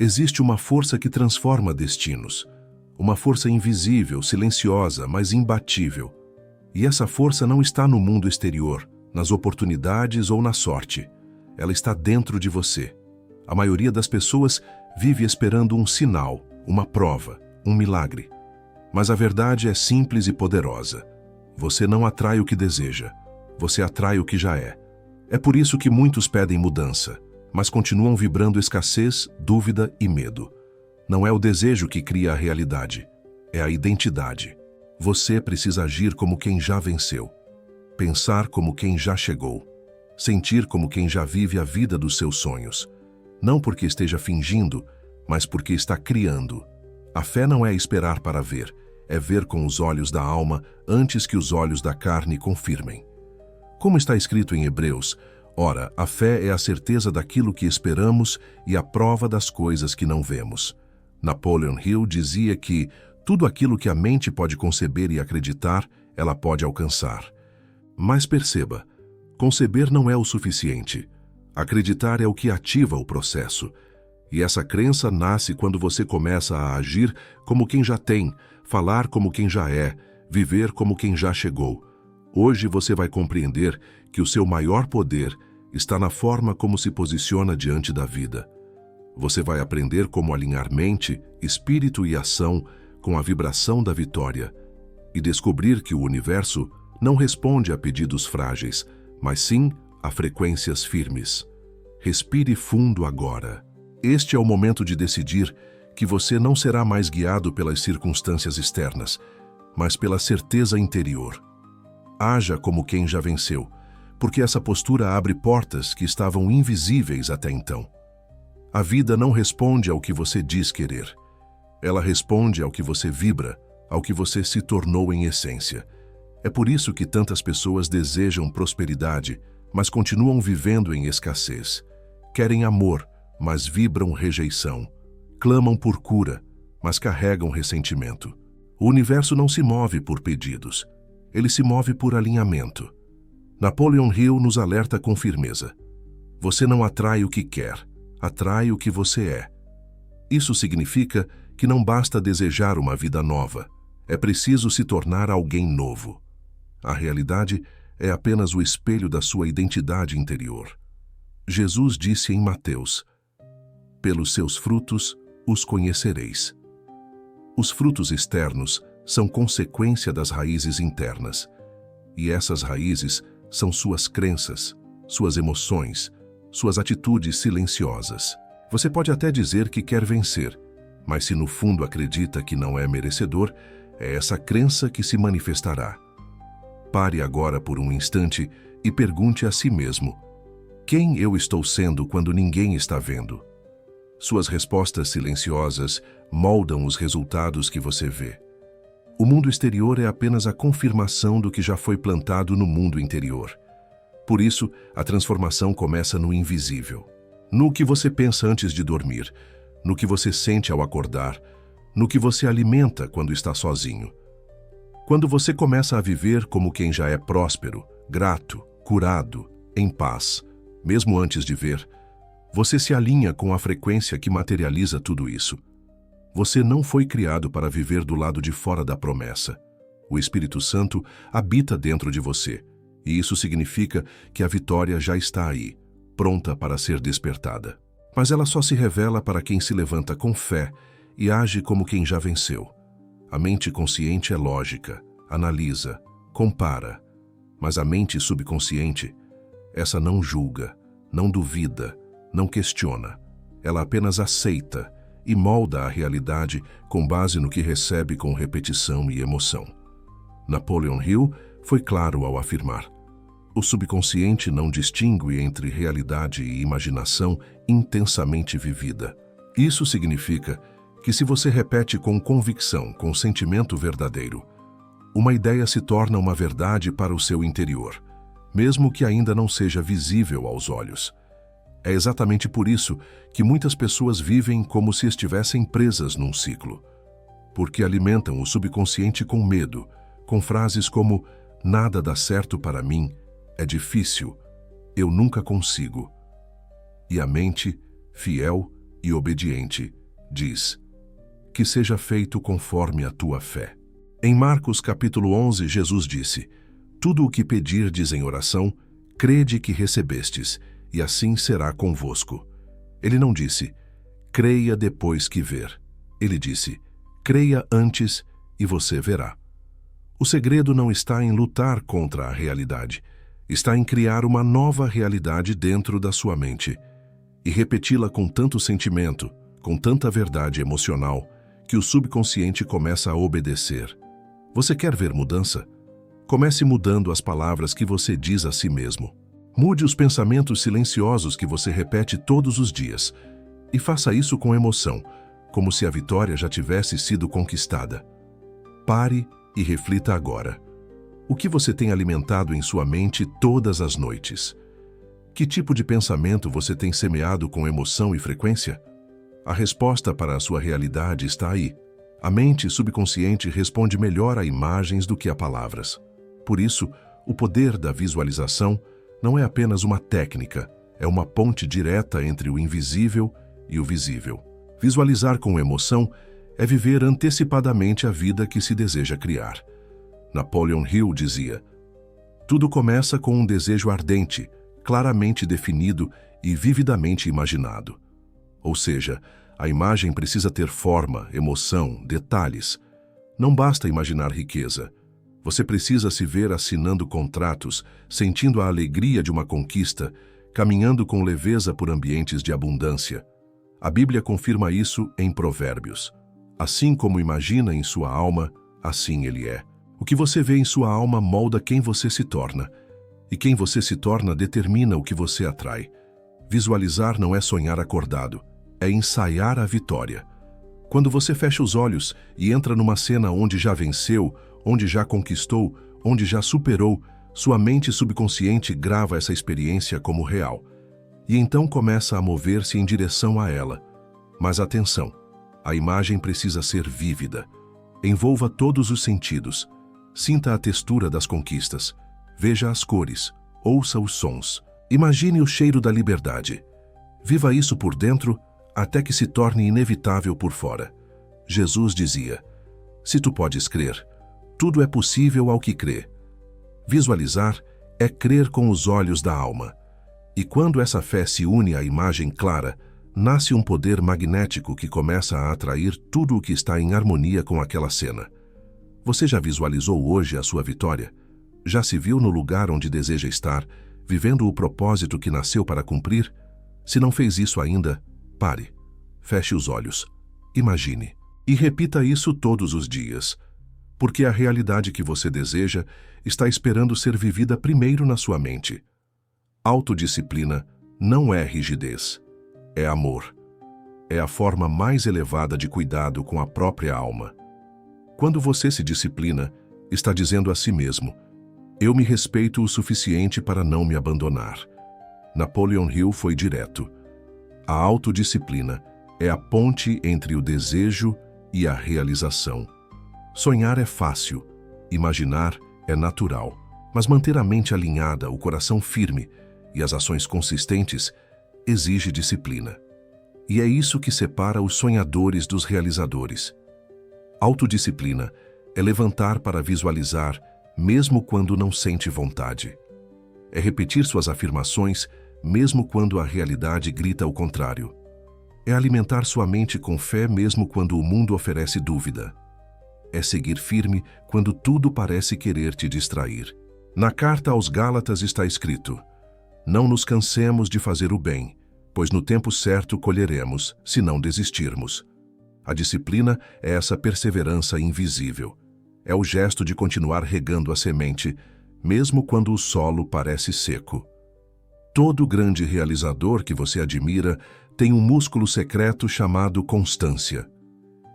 Existe uma força que transforma destinos. Uma força invisível, silenciosa, mas imbatível. E essa força não está no mundo exterior, nas oportunidades ou na sorte. Ela está dentro de você. A maioria das pessoas vive esperando um sinal, uma prova, um milagre. Mas a verdade é simples e poderosa. Você não atrai o que deseja. Você atrai o que já é. É por isso que muitos pedem mudança, mas continuam vibrando escassez, dúvida e medo. Não é o desejo que cria a realidade, é a identidade. Você precisa agir como quem já venceu, pensar como quem já chegou, sentir como quem já vive a vida dos seus sonhos. Não porque esteja fingindo, mas porque está criando. A fé não é esperar para ver, é ver com os olhos da alma antes que os olhos da carne confirmem. Como está escrito em Hebreus, ora, a fé é a certeza daquilo que esperamos e a prova das coisas que não vemos. Napoleon Hill dizia que tudo aquilo que a mente pode conceber e acreditar, ela pode alcançar. Mas perceba, conceber não é o suficiente. Acreditar é o que ativa o processo. E essa crença nasce quando você começa a agir como quem já tem, falar como quem já é, viver como quem já chegou. Hoje você vai compreender que o seu maior poder está na forma como se posiciona diante da vida. Você vai aprender como alinhar mente, espírito e ação com a vibração da vitória e descobrir que o universo não responde a pedidos frágeis, mas sim a frequências firmes. Respire fundo agora. Este é o momento de decidir que você não será mais guiado pelas circunstâncias externas, mas pela certeza interior. Haja como quem já venceu, porque essa postura abre portas que estavam invisíveis até então. A vida não responde ao que você diz querer. Ela responde ao que você vibra, ao que você se tornou em essência. É por isso que tantas pessoas desejam prosperidade, mas continuam vivendo em escassez. Querem amor, mas vibram rejeição. Clamam por cura, mas carregam ressentimento. O universo não se move por pedidos. Ele se move por alinhamento. Napoleon Hill nos alerta com firmeza. Você não atrai o que quer, atrai o que você é. Isso significa que não basta desejar uma vida nova. É preciso se tornar alguém novo. A realidade é apenas o espelho da sua identidade interior. Jesus disse em Mateus: pelos seus frutos os conhecereis. Os frutos externos são consequência das raízes internas. E essas raízes são suas crenças, suas emoções, suas atitudes silenciosas. Você pode até dizer que quer vencer, mas se no fundo acredita que não é merecedor, é essa crença que se manifestará. Pare agora por um instante e pergunte a si mesmo: quem eu estou sendo quando ninguém está vendo? Suas respostas silenciosas moldam os resultados que você vê. O mundo exterior é apenas a confirmação do que já foi plantado no mundo interior. Por isso, a transformação começa no invisível. No que você pensa antes de dormir, no que você sente ao acordar, no que você alimenta quando está sozinho. Quando você começa a viver como quem já é próspero, grato, curado, em paz, mesmo antes de ver, você se alinha com a frequência que materializa tudo isso. Você não foi criado para viver do lado de fora da promessa. O Espírito Santo habita dentro de você, e isso significa que a vitória já está aí, pronta para ser despertada. Mas ela só se revela para quem se levanta com fé e age como quem já venceu. A mente consciente é lógica, analisa, compara, mas a mente subconsciente, essa não julga, não duvida, não questiona. Ela apenas aceita e molda a realidade com base no que recebe com repetição e emoção. Napoleon Hill foi claro ao afirmar: o subconsciente não distingue entre realidade e imaginação intensamente vivida. Isso significa que se você repete com convicção, com sentimento verdadeiro, uma ideia se torna uma verdade para o seu interior, mesmo que ainda não seja visível aos olhos. É exatamente por isso que muitas pessoas vivem como se estivessem presas num ciclo, porque alimentam o subconsciente com medo, com frases como "nada dá certo para mim", "é difícil", "eu nunca consigo". E a mente, fiel, e obediente, diz: que seja feito conforme a tua fé. Em Marcos capítulo 11, Jesus disse: tudo o que pedirdes em oração, crede que recebestes, e assim será convosco. Ele não disse: creia depois que ver. Ele disse: creia antes e você verá. O segredo não está em lutar contra a realidade, está em criar uma nova realidade dentro da sua mente e repeti-la com tanto sentimento, com tanta verdade emocional, que o subconsciente começa a obedecer. Você quer ver mudança? Comece mudando as palavras que você diz a si mesmo. Mude os pensamentos silenciosos que você repete todos os dias e faça isso com emoção, como se a vitória já tivesse sido conquistada. Pare e reflita agora. O que você tem alimentado em sua mente todas as noites? Que tipo de pensamento você tem semeado com emoção e frequência? A resposta para a sua realidade está aí. A mente subconsciente responde melhor a imagens do que a palavras. Por isso, o poder da visualização não é apenas uma técnica, é uma ponte direta entre o invisível e o visível. Visualizar com emoção é viver antecipadamente a vida que se deseja criar. Napoleon Hill dizia: tudo começa com um desejo ardente, claramente definido e vividamente imaginado. Ou seja, a imagem precisa ter forma, emoção, detalhes. Não basta imaginar riqueza. Você precisa se ver assinando contratos, sentindo a alegria de uma conquista, caminhando com leveza por ambientes de abundância. A Bíblia confirma isso em Provérbios. Assim como imagina em sua alma, assim ele é. O que você vê em sua alma molda quem você se torna. E quem você se torna determina o que você atrai. Visualizar não é sonhar acordado, é ensaiar a vitória. Quando você fecha os olhos e entra numa cena onde já venceu, onde já conquistou, onde já superou, sua mente subconsciente grava essa experiência como real. E então começa a mover-se em direção a ela. Mas atenção, a imagem precisa ser vívida. Envolva todos os sentidos. Sinta a textura das conquistas. Veja as cores. Ouça os sons. Imagine o cheiro da liberdade. Viva isso por dentro até que se torne inevitável por fora. Jesus dizia: se tu podes crer, tudo é possível ao que crê. Visualizar é crer com os olhos da alma. E quando essa fé se une à imagem clara, nasce um poder magnético que começa a atrair tudo o que está em harmonia com aquela cena. Você já visualizou hoje a sua vitória? Já se viu no lugar onde deseja estar, vivendo o propósito que nasceu para cumprir? Se não fez isso ainda, pare, feche os olhos, imagine e repita isso todos os dias, porque a realidade que você deseja está esperando ser vivida primeiro na sua mente. Autodisciplina não é rigidez, é amor. É a forma mais elevada de cuidado com a própria alma. Quando você se disciplina, está dizendo a si mesmo: eu me respeito o suficiente para não me abandonar. Napoleon Hill foi direto. A autodisciplina é a ponte entre o desejo e a realização. Sonhar é fácil, imaginar é natural, mas manter a mente alinhada, o coração firme e as ações consistentes exige disciplina. E é isso que separa os sonhadores dos realizadores. Autodisciplina é levantar para visualizar, mesmo quando não sente vontade. É repetir suas afirmações, mesmo quando a realidade grita o contrário. É alimentar sua mente com fé mesmo quando o mundo oferece dúvida. É seguir firme quando tudo parece querer te distrair. Na carta aos Gálatas está escrito: não nos cansemos de fazer o bem, pois no tempo certo colheremos, se não desistirmos. A disciplina é essa perseverança invisível. É o gesto de continuar regando a semente, mesmo quando o solo parece seco. Todo grande realizador que você admira tem um músculo secreto chamado constância.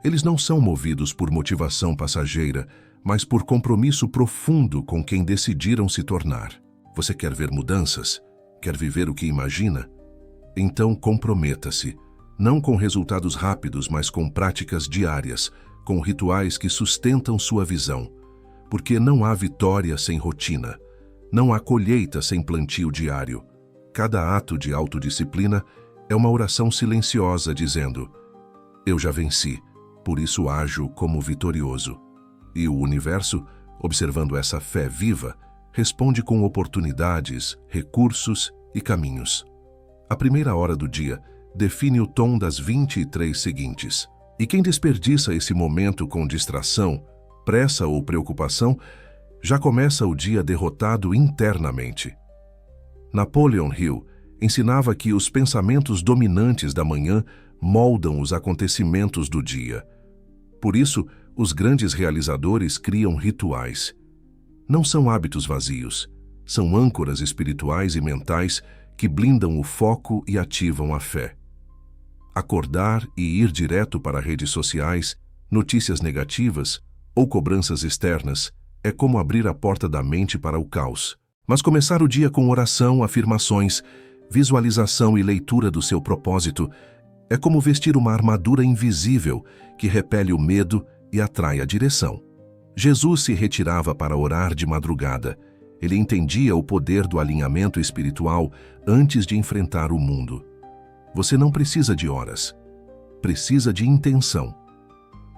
Eles não são movidos por motivação passageira, mas por compromisso profundo com quem decidiram se tornar. Você quer ver mudanças? Quer viver o que imagina? Então comprometa-se, não com resultados rápidos, mas com práticas diárias, com rituais que sustentam sua visão. Porque não há vitória sem rotina, não há colheita sem plantio diário. Cada ato de autodisciplina É uma oração silenciosa dizendo: eu já venci, por isso ajo como vitorioso. E o universo, observando essa fé viva, responde com oportunidades, recursos e caminhos. A primeira hora do dia define o tom das 23 seguintes. E quem desperdiça esse momento com distração, pressa ou preocupação, já começa o dia derrotado internamente. Napoleon Hill ensinava que os pensamentos dominantes da manhã moldam os acontecimentos do dia. Por isso, os grandes realizadores criam rituais. Não são hábitos vazios, são âncoras espirituais e mentais que blindam o foco e ativam a fé. Acordar e ir direto para redes sociais, notícias negativas ou cobranças externas é como abrir a porta da mente para o caos. Mas começar o dia com oração, afirmações, visualização e leitura do seu propósito é como vestir uma armadura invisível que repele o medo e atrai a direção. Jesus se retirava para orar de madrugada. Ele entendia o poder do alinhamento espiritual antes de enfrentar o mundo. Você não precisa de horas, precisa de intenção.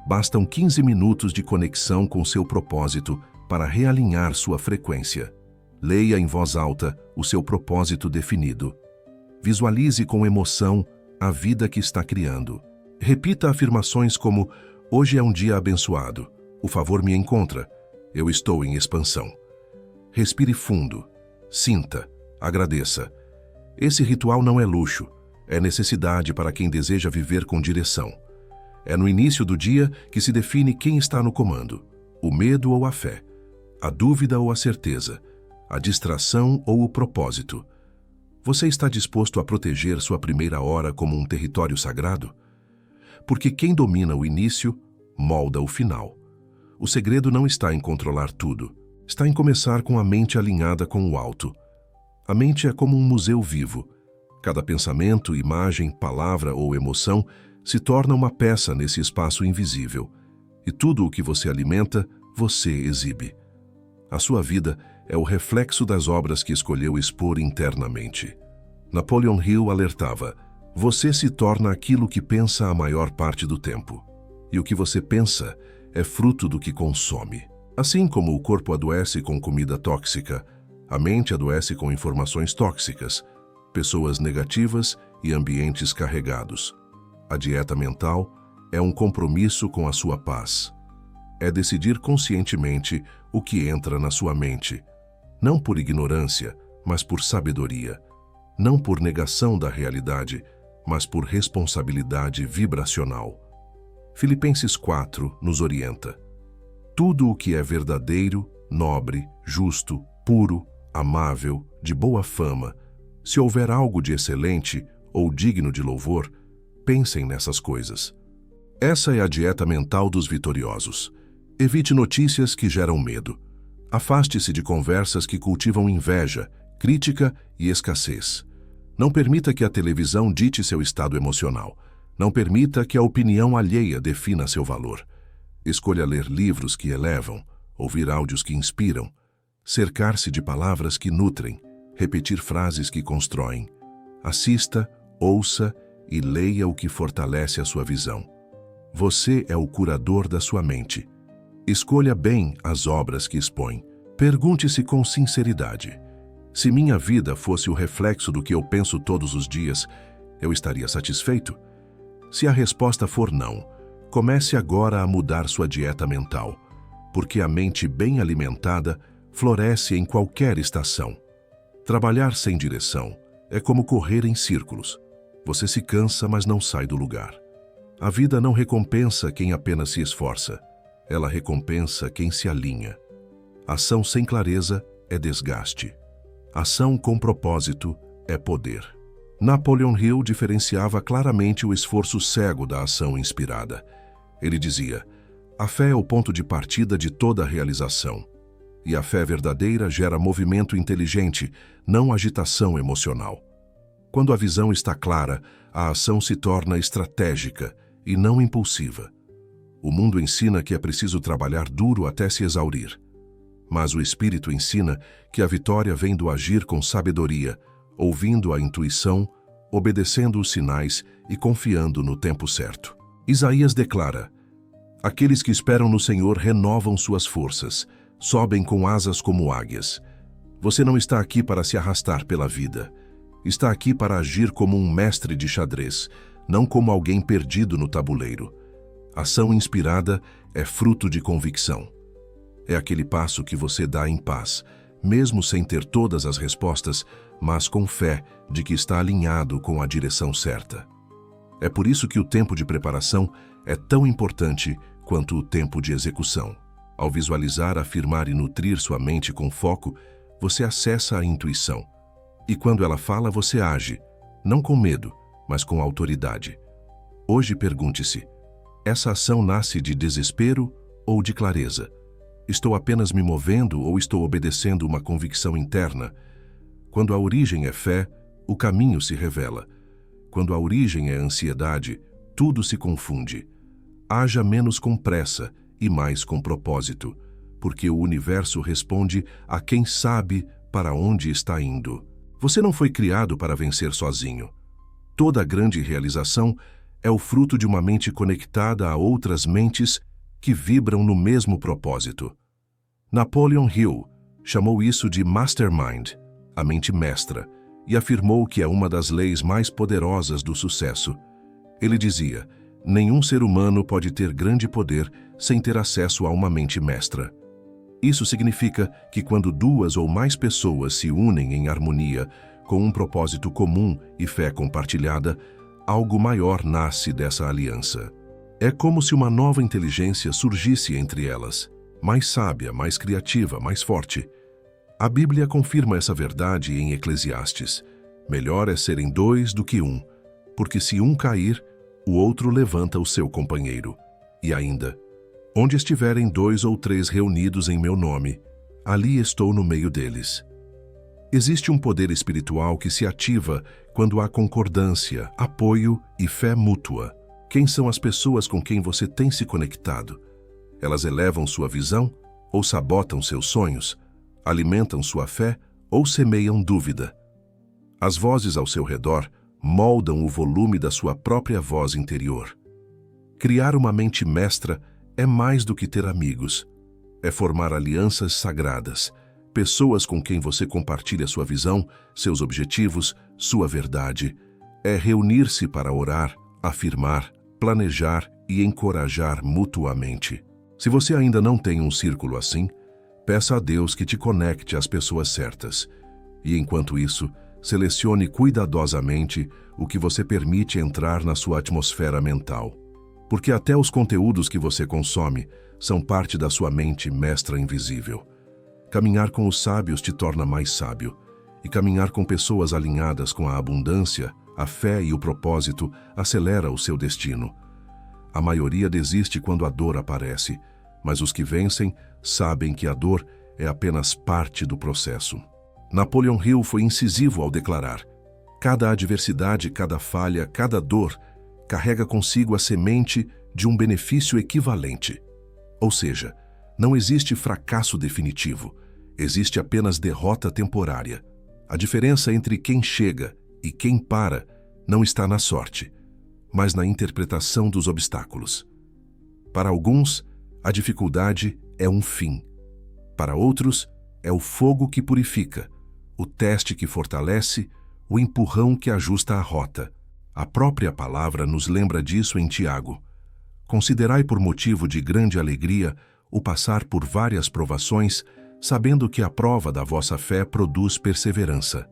Bastam 15 minutos de conexão com seu propósito para realinhar sua frequência. Leia em voz alta o seu propósito definido. Visualize com emoção a vida que está criando. Repita afirmações como: hoje é um dia abençoado, o favor me encontra, eu estou em expansão. Respire fundo, sinta, agradeça. Esse ritual não é luxo, é necessidade para quem deseja viver com direção. É no início do dia que se define quem está no comando: o medo ou a fé, a dúvida ou a certeza, a distração ou o propósito. Você está disposto a proteger sua primeira hora como um território sagrado? Porque quem domina o início, molda o final. O segredo não está em controlar tudo, está em começar com a mente alinhada com o alto. A mente é como um museu vivo. Cada pensamento, imagem, palavra ou emoção se torna uma peça nesse espaço invisível. E tudo o que você alimenta, você exibe. A sua vida é o reflexo das obras que escolheu expor internamente. Napoleon Hill alertava: você se torna aquilo que pensa a maior parte do tempo. E o que você pensa é fruto do que consome. Assim como o corpo adoece com comida tóxica, a mente adoece com informações tóxicas, pessoas negativas e ambientes carregados. A dieta mental é um compromisso com a sua paz. É decidir conscientemente o que entra na sua mente, não por ignorância, mas por sabedoria, não por negação da realidade, mas por responsabilidade vibracional. Filipenses 4 nos orienta: tudo o que é verdadeiro, nobre, justo, puro, amável, de boa fama, se houver algo de excelente ou digno de louvor, pensem nessas coisas. Essa é a dieta mental dos vitoriosos. Evite notícias que geram medo. Afaste-se de conversas que cultivam inveja, crítica e escassez. Não permita que a televisão dite seu estado emocional. Não permita que a opinião alheia defina seu valor. Escolha ler livros que elevam, ouvir áudios que inspiram, cercar-se de palavras que nutrem, repetir frases que constroem. Assista, ouça e leia o que fortalece a sua visão. Você é o curador da sua mente. Escolha bem as obras que expõe. Pergunte-se com sinceridade: se minha vida fosse o reflexo do que eu penso todos os dias, eu estaria satisfeito? Se a resposta for não, comece agora a mudar sua dieta mental, porque a mente bem alimentada floresce em qualquer estação. Trabalhar sem direção é como correr em círculos. Você se cansa, mas não sai do lugar. A vida não recompensa quem apenas se esforça. Ela recompensa quem se alinha. Ação sem clareza é desgaste. Ação com propósito é poder. Napoleon Hill diferenciava claramente o esforço cego da ação inspirada. Ele dizia: a fé é o ponto de partida de toda a realização. E a fé verdadeira gera movimento inteligente, não agitação emocional. Quando a visão está clara, a ação se torna estratégica e não impulsiva. O mundo ensina que é preciso trabalhar duro até se exaurir. Mas o Espírito ensina que a vitória vem do agir com sabedoria, ouvindo a intuição, obedecendo os sinais e confiando no tempo certo. Isaías declara: aqueles que esperam no Senhor renovam suas forças, sobem com asas como águias. Você não está aqui para se arrastar pela vida. Está aqui para agir como um mestre de xadrez, não como alguém perdido no tabuleiro. Ação inspirada é fruto de convicção. É aquele passo que você dá em paz, mesmo sem ter todas as respostas, mas com fé de que está alinhado com a direção certa. É por isso que o tempo de preparação é tão importante quanto o tempo de execução. Ao visualizar, afirmar e nutrir sua mente com foco, você acessa a intuição. E quando ela fala, você age, não com medo, mas com autoridade. Hoje pergunte-se: essa ação nasce de desespero ou de clareza? Estou apenas me movendo ou estou obedecendo uma convicção interna? Quando a origem é fé, o caminho se revela. Quando a origem é ansiedade, tudo se confunde. Haja menos com pressa e mais com propósito, porque o universo responde a quem sabe para onde está indo. Você não foi criado para vencer sozinho. Toda grande realização é o fruto de uma mente conectada a outras mentes que vibram no mesmo propósito. Napoleon Hill chamou isso de mastermind, a mente mestra, e afirmou que é uma das leis mais poderosas do sucesso. Ele dizia: nenhum ser humano pode ter grande poder sem ter acesso a uma mente mestra. Isso significa que quando duas ou mais pessoas se unem em harmonia, com um propósito comum e fé compartilhada, algo maior nasce dessa aliança. É como se uma nova inteligência surgisse entre elas, mais sábia, mais criativa, mais forte. A Bíblia confirma essa verdade em Eclesiastes: melhor é serem dois do que um, porque se um cair, o outro levanta o seu companheiro. E ainda: onde estiverem 2 ou 3 reunidos em meu nome, ali estou no meio deles. Existe um poder espiritual que se ativa quando há concordância, apoio e fé mútua. Quem são as pessoas com quem você tem se conectado? Elas elevam sua visão ou sabotam seus sonhos? Alimentam sua fé ou semeiam dúvida? As vozes ao seu redor moldam o volume da sua própria voz interior. Criar uma mente mestra é mais do que ter amigos. É formar alianças sagradas, pessoas com quem você compartilha sua visão, seus objetivos, sua verdade. É reunir-se para orar, afirmar, planejar e encorajar mutuamente. Se você ainda não tem um círculo assim, peça a Deus que te conecte às pessoas certas. E enquanto isso, selecione cuidadosamente o que você permite entrar na sua atmosfera mental. Porque até os conteúdos que você consome são parte da sua mente mestra invisível. Caminhar com os sábios te torna mais sábio, e caminhar com pessoas alinhadas com a abundância, a fé e o propósito acelera o seu destino. A maioria desiste quando a dor aparece, mas os que vencem sabem que a dor é apenas parte do processo. Napoleon Hill foi incisivo ao declarar: cada adversidade, cada falha, cada dor carrega consigo a semente de um benefício equivalente. Ou seja, não existe fracasso definitivo, existe apenas derrota temporária. A diferença entre quem chega e quem para não está na sorte, mas na interpretação dos obstáculos. Para alguns, a dificuldade é um fim. Para outros, é o fogo que purifica, o teste que fortalece, o empurrão que ajusta a rota. A própria palavra nos lembra disso em Tiago. Considerai por motivo de grande alegria o passar por várias provações, sabendo que a prova da vossa fé produz perseverança.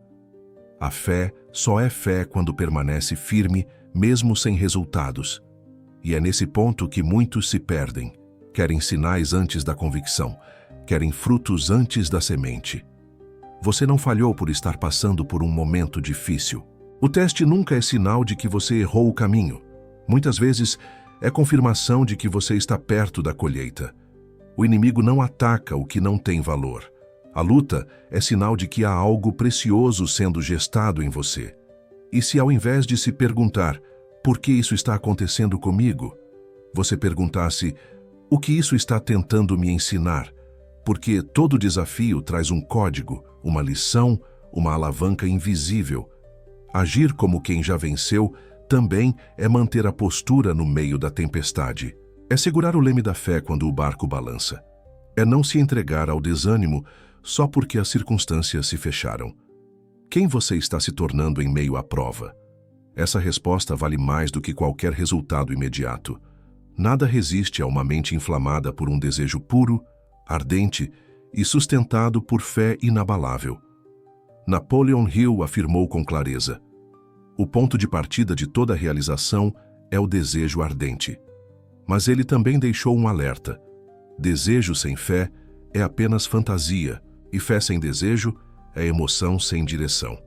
A fé só é fé quando permanece firme, mesmo sem resultados. E é nesse ponto que muitos se perdem. Querem sinais antes da convicção, querem frutos antes da semente. Você não falhou por estar passando por um momento difícil. O teste nunca é sinal de que você errou o caminho. Muitas vezes é confirmação de que você está perto da colheita. O inimigo não ataca o que não tem valor. A luta é sinal de que há algo precioso sendo gestado em você. E se ao invés de se perguntar, por que isso está acontecendo comigo, você perguntasse, o que isso está tentando me ensinar? Porque todo desafio traz um código, uma lição, uma alavanca invisível. Agir como quem já venceu também é manter a postura no meio da tempestade. É segurar o leme da fé quando o barco balança. É não se entregar ao desânimo só porque as circunstâncias se fecharam. Quem você está se tornando em meio à prova? Essa resposta vale mais do que qualquer resultado imediato. Nada resiste a uma mente inflamada por um desejo puro, ardente e sustentado por fé inabalável. Napoleon Hill afirmou com clareza: o ponto de partida de toda realização é o desejo ardente. Mas ele também deixou um alerta: desejo sem fé é apenas fantasia, e fé sem desejo é emoção sem direção.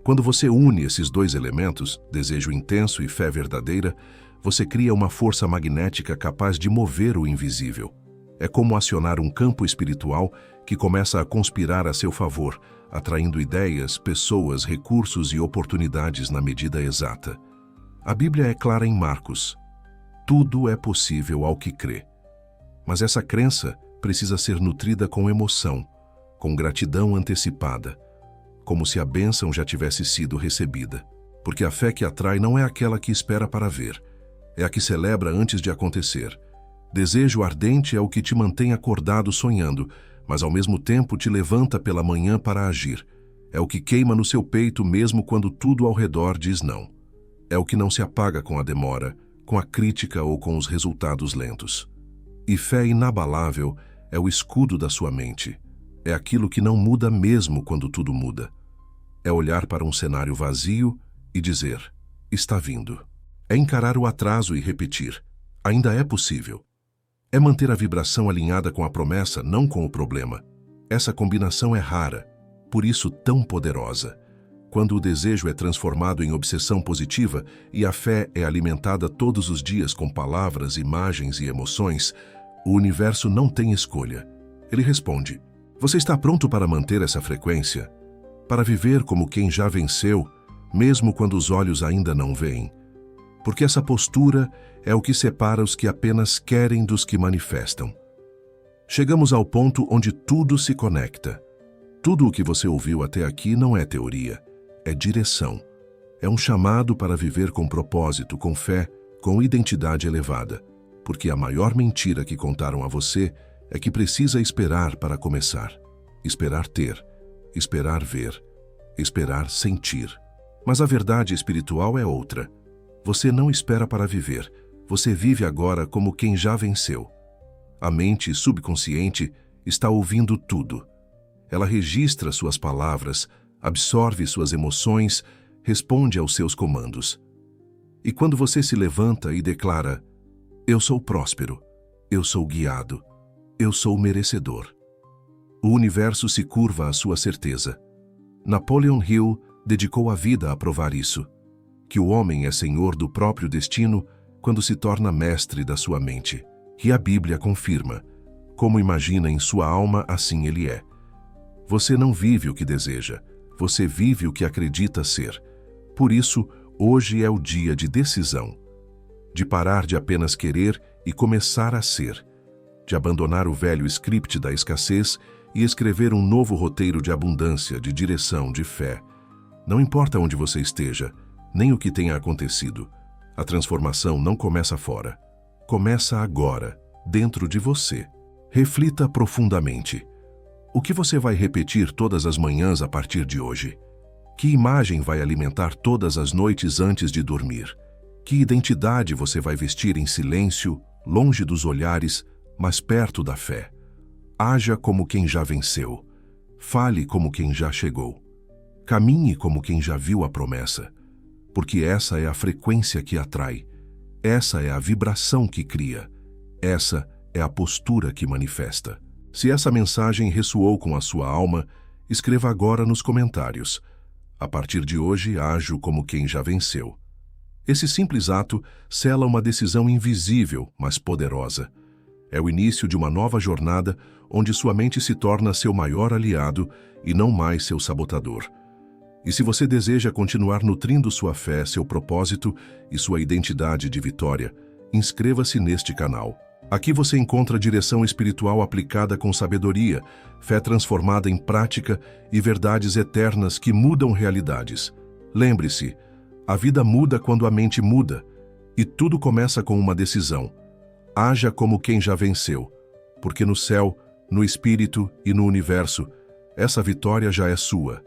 Quando você une esses dois elementos, desejo intenso e fé verdadeira, você cria uma força magnética capaz de mover o invisível. É como acionar um campo espiritual que começa a conspirar a seu favor, atraindo ideias, pessoas, recursos e oportunidades na medida exata. A Bíblia é clara em Marcos: tudo é possível ao que crê. Mas essa crença precisa ser nutrida com emoção, com gratidão antecipada, como se a bênção já tivesse sido recebida. Porque a fé que atrai não é aquela que espera para ver, é a que celebra antes de acontecer. Desejo ardente é o que te mantém acordado sonhando, mas ao mesmo tempo te levanta pela manhã para agir. É o que queima no seu peito mesmo quando tudo ao redor diz não. É o que não se apaga com a demora, com a crítica ou com os resultados lentos. E fé inabalável é o escudo da sua mente. É aquilo que não muda mesmo quando tudo muda. É olhar para um cenário vazio e dizer: está vindo. É encarar o atraso e repetir: ainda é possível. É manter a vibração alinhada com a promessa, não com o problema. Essa combinação é rara, por isso tão poderosa. Quando o desejo é transformado em obsessão positiva e a fé é alimentada todos os dias com palavras, imagens e emoções, o universo não tem escolha. Ele responde: você está pronto para manter essa frequência? Para viver como quem já venceu, mesmo quando os olhos ainda não veem? Porque essa postura é o que separa os que apenas querem dos que manifestam. Chegamos ao ponto onde tudo se conecta. Tudo o que você ouviu até aqui não é teoria, é direção. É um chamado para viver com propósito, com fé, com identidade elevada. Porque a maior mentira que contaram a você é que precisa esperar para começar. Esperar ter, esperar ver, esperar sentir. Mas a verdade espiritual é outra. Você não espera para viver, você vive agora como quem já venceu. A mente subconsciente está ouvindo tudo. Ela registra suas palavras, absorve suas emoções, responde aos seus comandos. E quando você se levanta e declara: eu sou próspero, eu sou guiado, eu sou merecedor, o universo se curva à sua certeza. Napoleon Hill dedicou a vida a provar isso, que o homem é senhor do próprio destino quando se torna mestre da sua mente. E a Bíblia confirma: como imagina em sua alma, assim ele é. Você não vive o que deseja, você vive o que acredita ser. Por isso, hoje é o dia de decisão. De parar de apenas querer e começar a ser. De abandonar o velho script da escassez e escrever um novo roteiro de abundância, de direção, de fé. Não importa onde você esteja, nem o que tenha acontecido. A transformação não começa fora. Começa agora, dentro de você. Reflita profundamente. O que você vai repetir todas as manhãs a partir de hoje? Que imagem vai alimentar todas as noites antes de dormir? Que identidade você vai vestir em silêncio, longe dos olhares, mas perto da fé? Haja como quem já venceu. Fale como quem já chegou. Caminhe como quem já viu a promessa. Porque essa é a frequência que atrai. Essa é a vibração que cria. Essa é a postura que manifesta. Se essa mensagem ressoou com a sua alma, escreva agora nos comentários: a partir de hoje, ajo como quem já venceu. Esse simples ato sela uma decisão invisível, mas poderosa. É o início de uma nova jornada onde sua mente se torna seu maior aliado e não mais seu sabotador. E se você deseja continuar nutrindo sua fé, seu propósito e sua identidade de vitória, inscreva-se neste canal. Aqui você encontra direção espiritual aplicada com sabedoria, fé transformada em prática e verdades eternas que mudam realidades. Lembre-se, a vida muda quando a mente muda, e tudo começa com uma decisão. Haja como quem já venceu, porque no céu, no espírito e no universo, essa vitória já é sua.